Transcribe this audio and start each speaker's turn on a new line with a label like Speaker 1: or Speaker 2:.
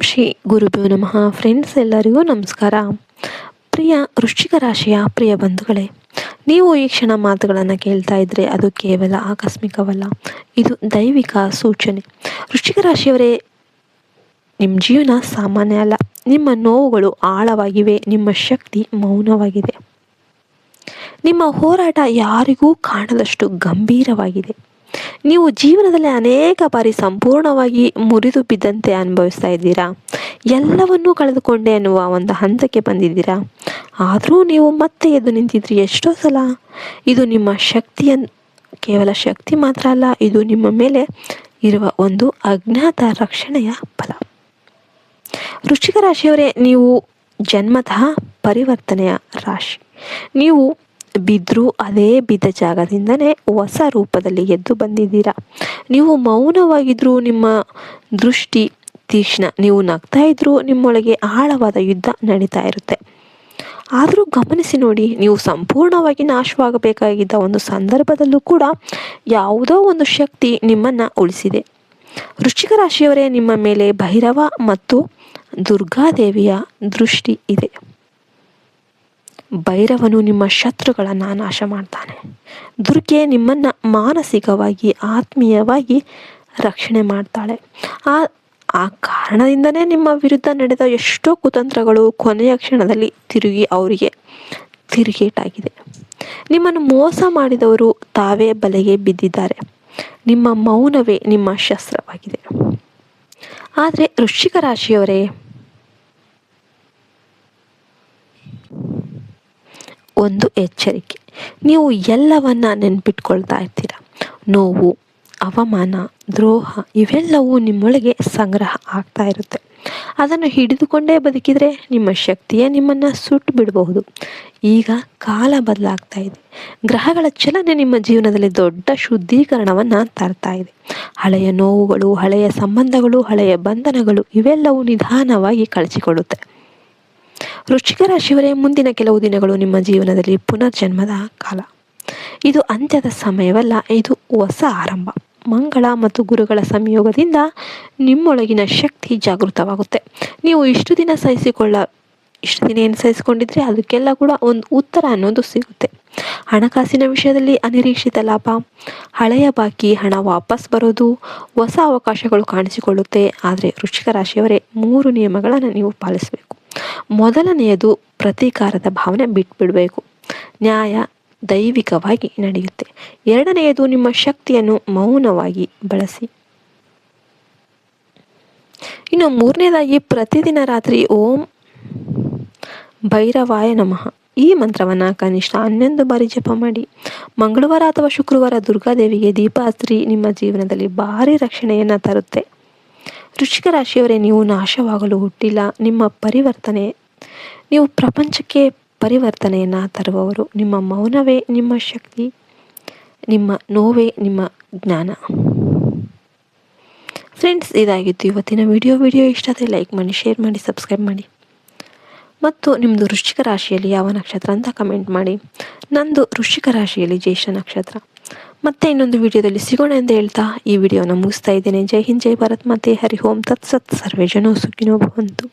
Speaker 1: ಶ್ರೀ ಗುರುಭ್ಯೋ ನಮಃ. ಫ್ರೆಂಡ್ಸ್, ಎಲ್ಲರಿಗೂ ನಮಸ್ಕಾರ. ಪ್ರಿಯ ವೃಶ್ಚಿಕ ರಾಶಿಯ ಪ್ರಿಯ ಬಂಧುಗಳೇ, ನೀವು ಈ ಕ್ಷಣ ಮಾತುಗಳನ್ನು ಕೇಳ್ತಾ ಇದ್ರೆ ಅದು ಕೇವಲ ಆಕಸ್ಮಿಕವಲ್ಲ, ಇದು ದೈವಿಕ ಸೂಚನೆ. ವೃಶ್ಚಿಕ ರಾಶಿಯವರೇ, ನಿಮ್ಮ ಜೀವನ ಸಾಮಾನ್ಯ ಅಲ್ಲ. ನಿಮ್ಮ ನೋವುಗಳು ಆಳವಾಗಿವೆ, ನಿಮ್ಮ ಶಕ್ತಿ ಮೌನವಾಗಿದೆ, ನಿಮ್ಮ ಹೋರಾಟ ಯಾರಿಗೂ ಕಾಣದಷ್ಟು ಗಂಭೀರವಾಗಿದೆ. ನೀವು ಜೀವನದಲ್ಲಿ ಅನೇಕ ಬಾರಿ ಸಂಪೂರ್ಣವಾಗಿ ಮುರಿದು ಬಿದ್ದಂತೆ ಅನುಭವಿಸ್ತಾ ಇದ್ದೀರಾ. ಎಲ್ಲವನ್ನೂ ಕಳೆದುಕೊಂಡೆ ಅನ್ನುವ ಒಂದು ಹಂತಕ್ಕೆ ಬಂದಿದ್ದೀರಾ. ಆದರೂ ನೀವು ಮತ್ತೆ ಎದ್ದು ನಿಂತಿದ್ರಿ ಎಷ್ಟೋ ಸಲ. ಇದು ನಿಮ್ಮ ಕೇವಲ ಶಕ್ತಿ ಮಾತ್ರ ಅಲ್ಲ, ಇದು ನಿಮ್ಮ ಮೇಲೆ ಇರುವ ಒಂದು ಅಜ್ಞಾತ ರಕ್ಷಣೆಯ ಫಲ. ವೃಶ್ಚಿಕ ರಾಶಿಯವರೇ, ನೀವು ಜನ್ಮತಃ ಪರಿವರ್ತನೆಯ ರಾಶಿ. ನೀವು ಬಿದ್ದರೂ ಅದೇ ಬಿದ್ದ ಜಾಗದಿಂದನೇ ಹೊಸ ರೂಪದಲ್ಲಿ ಎದ್ದು ಬಂದಿದ್ದೀರಾ. ನೀವು ಮೌನವಾಗಿದ್ದರೂ ನಿಮ್ಮ ದೃಷ್ಟಿ ತೀಕ್ಷ್ಣ, ನೀವು ನಗ್ತಾ ಇದ್ರೂ ನಿಮ್ಮೊಳಗೆ ಆಳವಾದ ಯುದ್ಧ ನಡೀತಾ ಇರುತ್ತೆ. ಆದರೂ ಗಮನಿಸಿ ನೋಡಿ, ನೀವು ಸಂಪೂರ್ಣವಾಗಿ ನಾಶವಾಗಬೇಕಾಗಿದ್ದ ಒಂದು ಸಂದರ್ಭದಲ್ಲೂ ಕೂಡ ಯಾವುದೋ ಒಂದು ಶಕ್ತಿ ನಿಮ್ಮನ್ನು ಉಳಿಸಿದೆ. ವೃಶ್ಚಿಕ ರಾಶಿಯವರೇ, ನಿಮ್ಮ ಮೇಲೆ ಭೈರವ ಮತ್ತು ದುರ್ಗಾದೇವಿಯ ದೃಷ್ಟಿ ಇದೆ. ಭೈರವನು ನಿಮ್ಮ ಶತ್ರುಗಳನ್ನು ನಾಶ ಮಾಡ್ತಾನೆ. ದುರ್ಗೆ ನಿಮ್ಮನ್ನು ಮಾನಸಿಕವಾಗಿ ಆತ್ಮೀಯವಾಗಿ ರಕ್ಷಣೆ ಮಾಡ್ತಾಳೆ. ಆ ಕಾರಣದಿಂದನೇ ನಿಮ್ಮ ವಿರುದ್ಧ ನಡೆದ ಎಷ್ಟೋ ಕುತಂತ್ರಗಳು ಕೊನೆಯ ಕ್ಷಣದಲ್ಲಿ ಅವರಿಗೆ ತಿರುಗೇಟಾಗಿದೆ. ನಿಮ್ಮನ್ನು ಮೋಸ ಮಾಡಿದವರು ತಾವೇ ಬಲೆಗೆ ಬಿದ್ದಿದ್ದಾರೆ. ನಿಮ್ಮ ಮೌನವೇ ನಿಮ್ಮ ಶಸ್ತ್ರವಾಗಿದೆ. ಆದರೆ ವೃಶ್ಚಿಕ ರಾಶಿಯವರೇ, ಒಂದು ಎಚ್ಚರಿಕೆ, ನೀವು ಎಲ್ಲವನ್ನ ನೆನ್ಪಿಟ್ಕೊಳ್ತಾ ಇರ್ತೀರ. ನೋವು, ಅವಮಾನ, ದ್ರೋಹ ಇವೆಲ್ಲವೂ ನಿಮ್ಮೊಳಗೆ ಸಂಗ್ರಹ ಆಗ್ತಾ ಇರುತ್ತೆ. ಅದನ್ನು ಹಿಡಿದುಕೊಂಡೇ ಬದುಕಿದರೆ ನಿಮ್ಮ ಶಕ್ತಿಯೇ ನಿಮ್ಮನ್ನು ಸುಟ್ಟು ಬಿಡಬಹುದು. ಈಗ ಕಾಲ ಬದಲಾಗ್ತಾ ಇದೆ. ಗ್ರಹಗಳ ಚಲನೆ ನಿಮ್ಮ ಜೀವನದಲ್ಲಿ ದೊಡ್ಡ ಶುದ್ಧೀಕರಣವನ್ನು ತರ್ತಾ ಇದೆ. ಹಳೆಯ ನೋವುಗಳು, ಹಳೆಯ ಸಂಬಂಧಗಳು, ಹಳೆಯ ಬಂಧನಗಳು ಇವೆಲ್ಲವೂ ನಿಧಾನವಾಗಿ ಕಳಚಿಕೊಳ್ಳುತ್ತೆ. ವೃಶ್ಚಿಕ ರಾಶಿಯವರೇ, ಮುಂದಿನ ಕೆಲವು ದಿನಗಳು ನಿಮ್ಮ ಜೀವನದಲ್ಲಿ ಪುನರ್ಜನ್ಮದ ಕಾಲ. ಇದು ಅಂತ್ಯದ ಸಮಯವಲ್ಲ, ಇದು ಹೊಸ ಆರಂಭ. ಮಂಗಳ ಮತ್ತು ಗುರುಗಳ ಸಂಯೋಗದಿಂದ ನಿಮ್ಮೊಳಗಿನ ಶಕ್ತಿ ಜಾಗೃತವಾಗುತ್ತೆ. ನೀವು ಇಷ್ಟು ದಿನ ಏನು ಸಹಿಸಿಕೊಂಡಿದ್ರೆ ಅದಕ್ಕೆಲ್ಲ ಕೂಡ ಒಂದು ಉತ್ತರ ಅನ್ನೋದು ಸಿಗುತ್ತೆ. ಹಣಕಾಸಿನ ವಿಷಯದಲ್ಲಿ ಅನಿರೀಕ್ಷಿತ ಲಾಭ, ಹಳೆಯ ಬಾಕಿ ಹಣ ವಾಪಸ್ ಬರೋದು, ಹೊಸ ಅವಕಾಶಗಳು ಕಾಣಿಸಿಕೊಳ್ಳುತ್ತೆ. ಆದರೆ ವೃಶ್ಚಿಕ ರಾಶಿಯವರೇ, 3 ನಿಯಮಗಳನ್ನು ನೀವು ಪಾಲಿಸಬೇಕು. ಮೊದಲನೆಯದು, ಪ್ರತೀಕಾರದ ಭಾವನೆ ಬಿಟ್ಬಿಡಬೇಕು. ನ್ಯಾಯ ದೈವಿಕವಾಗಿ ನಡೆಯುತ್ತೆ. ಎರಡನೆಯದು, ನಿಮ್ಮ ಶಕ್ತಿಯನ್ನು ಮೌನವಾಗಿ ಬಳಸಿ. ಇನ್ನು ಮೂರನೇದಾಗಿ, ಪ್ರತಿದಿನ ರಾತ್ರಿ ಓಂ ಭೈರವಾಯ ನಮಃ ಈ ಮಂತ್ರವನ್ನು ಕನಿಷ್ಠ 11 ಬಾರಿ ಜಪ ಮಾಡಿ. ಮಂಗಳವಾರ ಅಥವಾ ಶುಕ್ರವಾರ ದುರ್ಗಾದೇವಿಗೆ ದೀಪ ಹಚ್ಚಿರಿ. ನಿಮ್ಮ ಜೀವನದಲ್ಲಿ ಭಾರಿ ರಕ್ಷಣೆಯನ್ನು ತರುತ್ತೆ. ವೃಶ್ಚಿಕ ರಾಶಿಯವರೇ, ನೀವು ನಾಶವಾಗಲು ಹುಟ್ಟಿಲ್ಲ. ನೀವು ಪ್ರಪಂಚಕ್ಕೆ ಪರಿವರ್ತನೆಯನ್ನು ತರುವವರು. ನಿಮ್ಮ ಮೌನವೇ ನಿಮ್ಮ ಶಕ್ತಿ, ನಿಮ್ಮ ನೋವೇ ನಿಮ್ಮ ಜ್ಞಾನ. ಫ್ರೆಂಡ್ಸ್, ಇದಾಗಿತ್ತು ಇವತ್ತಿನ ವಿಡಿಯೋ ಇಷ್ಟ ಆದರೆ ಲೈಕ್ ಮಾಡಿ, ಶೇರ್ ಮಾಡಿ, ಸಬ್ಸ್ಕ್ರೈಬ್ ಮಾಡಿ. ಮತ್ತು ನಿಮ್ಮದು ವೃಶ್ಚಿಕ ರಾಶಿಯಲ್ಲಿ ಯಾವ ನಕ್ಷತ್ರ ಅಂತ ಕಮೆಂಟ್ ಮಾಡಿ. ನಂದು ವೃಶ್ಚಿಕ ರಾಶಿಯಲ್ಲಿ ಜ್ಯೇಷ್ಠ ನಕ್ಷತ್ರ. ಮತ್ತೆ ಇನ್ನೊಂದು ವಿಡಿಯೋದಲ್ಲಿ ಸಿಗೋಣ ಅಂತ ಹೇಳ್ತಾ ಈ ವಿಡಿಯೋನ ಮುಗಿಸ್ತಾ ಇದ್ದೇನೆ. ಜೈ ಹಿಂದ್, ಜೈ ಭಾರತ್ ಮಾತೆ. ಹರಿ ಓಂ ತತ್ಸತ್. ಸರ್ವೇ ಜನೋ ಸುಖಿನೋ ಭವಂತು.